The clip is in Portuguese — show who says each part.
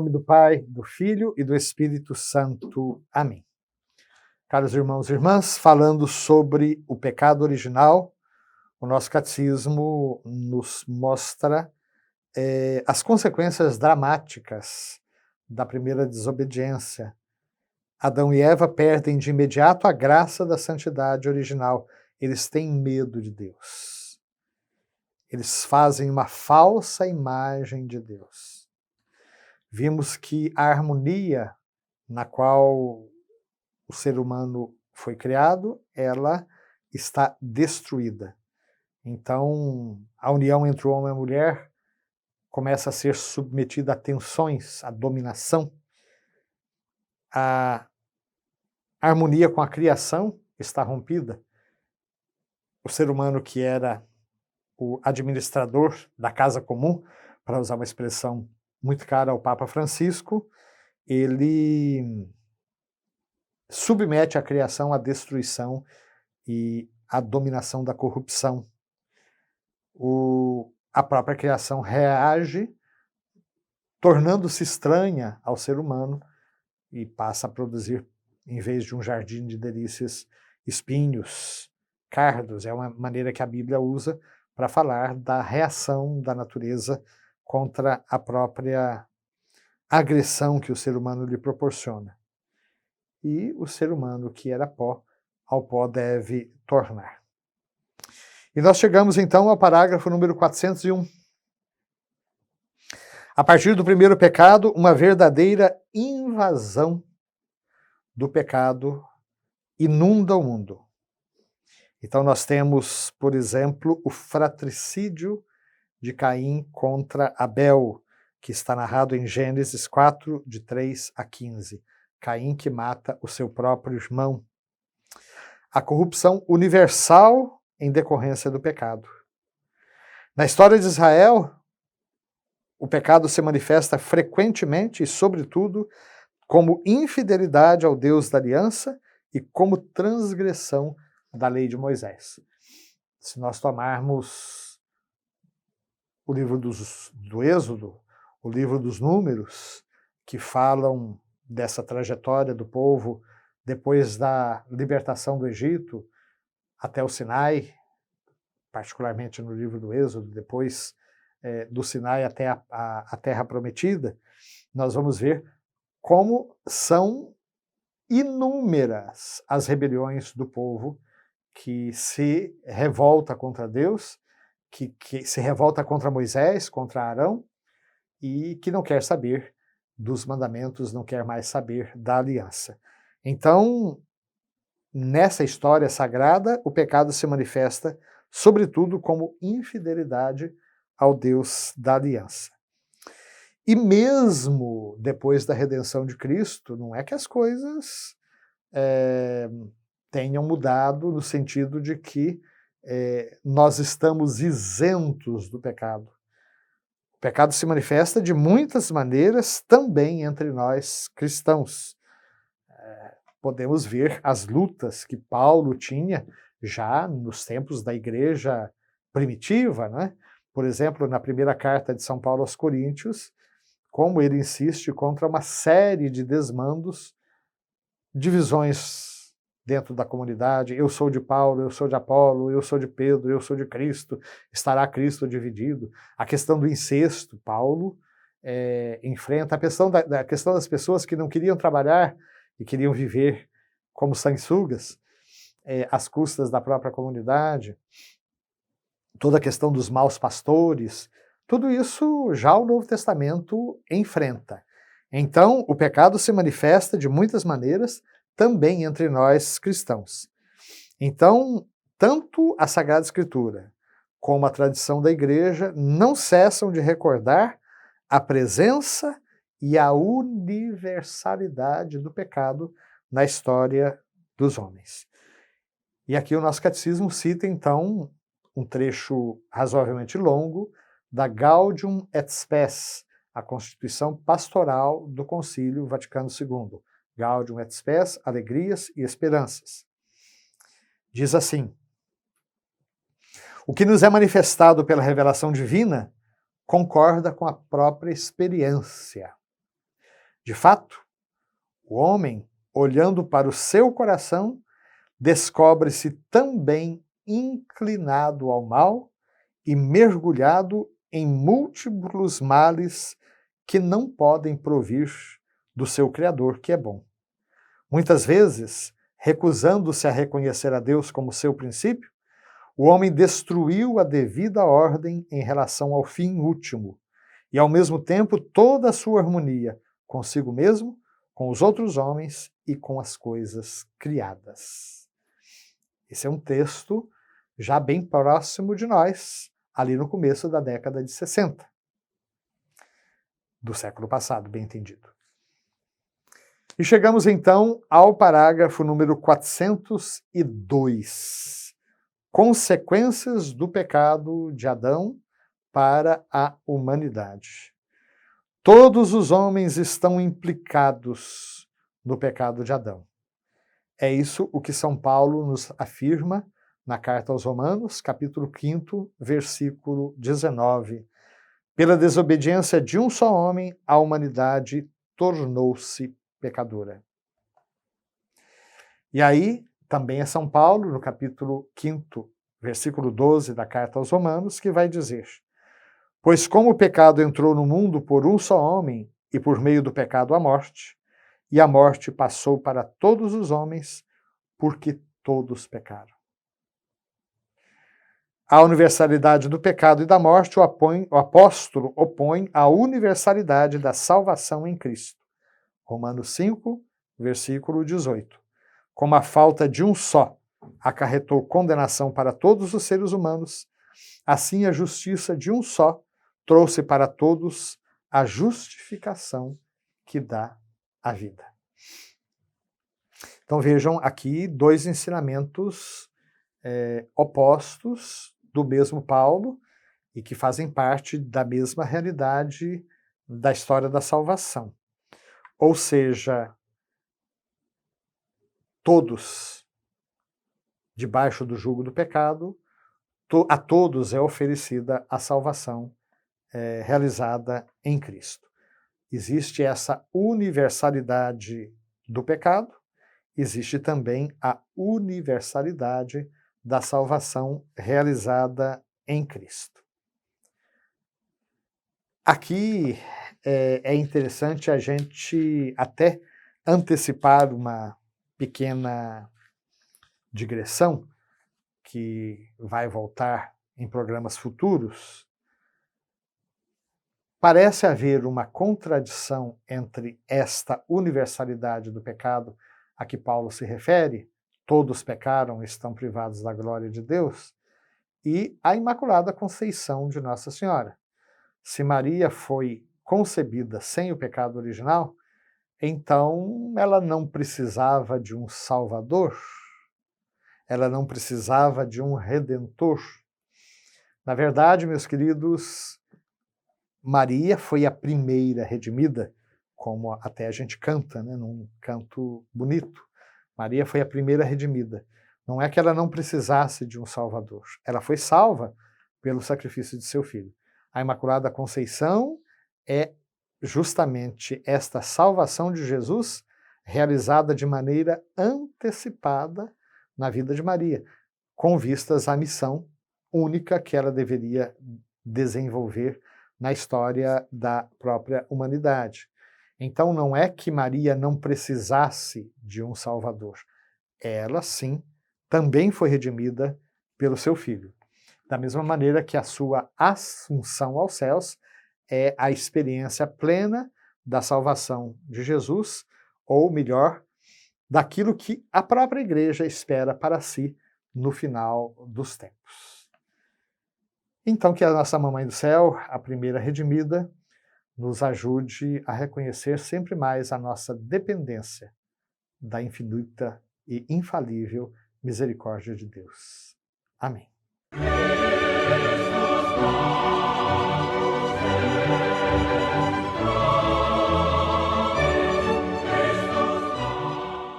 Speaker 1: nome do Pai, do Filho e do Espírito Santo. Amém. Caros irmãos e irmãs, falando sobre o pecado original, o nosso catecismo nos mostra as consequências dramáticas da primeira desobediência. Adão e Eva perdem de imediato a graça da santidade original. Eles têm medo de Deus. Eles fazem uma falsa imagem de Deus. Vimos que a harmonia na qual o ser humano foi criado, ela está destruída. Então, a união entre o homem e a mulher começa a ser submetida a tensões, a dominação. A harmonia com a criação está rompida. O ser humano, que era o administrador da casa comum, para usar uma expressão muito cara ao Papa Francisco, ele submete a criação à destruição e à dominação da corrupção. A própria criação reage, tornando-se estranha ao ser humano e passa a produzir, em vez de um jardim de delícias, espinhos, cardos. É uma maneira que a Bíblia usa para falar da reação da natureza contra a própria agressão que o ser humano lhe proporciona. E o ser humano, que era pó, ao pó deve tornar. E nós chegamos então ao parágrafo número 401. A partir do primeiro pecado, uma verdadeira invasão do pecado inunda o mundo. Então nós temos, por exemplo, o fratricídio de Caim contra Abel, que está narrado em Gênesis 4, de 3 a 15. Caim que mata o seu próprio irmão. A corrupção universal em decorrência do pecado. Na história de Israel, o pecado se manifesta frequentemente e, sobretudo, como infidelidade ao Deus da aliança e como transgressão da lei de Moisés. Se nós tomarmos o livro do Êxodo, o livro dos Números, que falam dessa trajetória do povo depois da libertação do Egito até o Sinai, particularmente no livro do Êxodo, depois do Sinai até a Terra Prometida, nós vamos ver como são inúmeras as rebeliões do povo que se revolta contra Deus, que se revolta contra Moisés, contra Arão, e que não quer saber dos mandamentos, não quer mais saber da aliança. Então, nessa história sagrada, o pecado se manifesta, sobretudo, como infidelidade ao Deus da aliança. E mesmo depois da redenção de Cristo, não é que as coisas tenham mudado no sentido de que nós estamos isentos do pecado. O pecado se manifesta de muitas maneiras também entre nós cristãos. Podemos ver as lutas que Paulo tinha já nos tempos da igreja primitiva, né? Por exemplo, na primeira carta de São Paulo aos Coríntios, como ele insiste contra uma série de desmandos, divisões dentro da comunidade. Eu sou de Paulo, eu sou de Apolo, eu sou de Pedro, eu sou de Cristo, estará Cristo dividido. A questão do incesto, Paulo enfrenta a questão das pessoas que não queriam trabalhar e queriam viver como sanguessugas, às custas da própria comunidade, toda a questão dos maus pastores, tudo isso já o Novo Testamento enfrenta. Então, o pecado se manifesta de muitas maneiras também entre nós cristãos. Então, tanto a Sagrada Escritura como a tradição da Igreja não cessam de recordar a presença e a universalidade do pecado na história dos homens. E aqui o nosso catecismo cita, então, um trecho razoavelmente longo da Gaudium et Spes, a Constituição Pastoral do Concílio Vaticano II. Gaudium et Spes, Alegrias e Esperanças. Diz assim: o que nos é manifestado pela revelação divina concorda com a própria experiência. De fato, o homem, olhando para o seu coração, descobre-se também inclinado ao mal e mergulhado em múltiplos males que não podem provir do seu Criador, que é bom. Muitas vezes, recusando-se a reconhecer a Deus como seu princípio, o homem destruiu a devida ordem em relação ao fim último, e ao mesmo tempo toda a sua harmonia consigo mesmo, com os outros homens e com as coisas criadas. Esse é um texto já bem próximo de nós, ali no começo da década de 60, do século passado, bem entendido. E chegamos então ao parágrafo número 402. Consequências do pecado de Adão para a humanidade. Todos os homens estão implicados no pecado de Adão. É isso o que São Paulo nos afirma na carta aos Romanos, capítulo 5, versículo 19. Pela desobediência de um só homem, a humanidade tornou-se pecadora. E aí, também é São Paulo, no capítulo 5, versículo 12 da carta aos Romanos, que vai dizer: pois como o pecado entrou no mundo por um só homem, e por meio do pecado a morte, e a morte passou para todos os homens, porque todos pecaram. A universalidade do pecado e da morte o apóstolo opõe à universalidade da salvação em Cristo. Romanos 5, versículo 18. Como a falta de um só acarretou condenação para todos os seres humanos, assim a justiça de um só trouxe para todos a justificação que dá a vida. Então vejam aqui dois ensinamentos opostos do mesmo Paulo e que fazem parte da mesma realidade da história da salvação. Ou seja, todos debaixo do jugo do pecado, a todos é oferecida a salvação realizada em Cristo. Existe essa universalidade do pecado, existe também a universalidade da salvação realizada em Cristo. Aqui é interessante a gente até antecipar uma pequena digressão que vai voltar em programas futuros. Parece haver uma contradição entre esta universalidade do pecado a que Paulo se refere, todos pecaram e estão privados da glória de Deus, e a Imaculada Conceição de Nossa Senhora. Se Maria foi concebida sem o pecado original, então ela não precisava de um Salvador, ela não precisava de um Redentor. Na verdade, meus queridos, Maria foi a primeira redimida, como até a gente canta, né, num canto bonito. Maria foi a primeira redimida. Não é que ela não precisasse de um Salvador. Ela foi salva pelo sacrifício de seu filho. A Imaculada Conceição é justamente esta salvação de Jesus realizada de maneira antecipada na vida de Maria, com vistas à missão única que ela deveria desenvolver na história da própria humanidade. Então não é que Maria não precisasse de um Salvador. Ela, sim, também foi redimida pelo seu filho. Da mesma maneira que a sua assunção aos céus é a experiência plena da salvação de Jesus, ou melhor, daquilo que a própria Igreja espera para si no final dos tempos. Então que a nossa Mamãe do Céu, a primeira redimida, nos ajude a reconhecer sempre mais a nossa dependência da infinita e infalível misericórdia de Deus. Amém.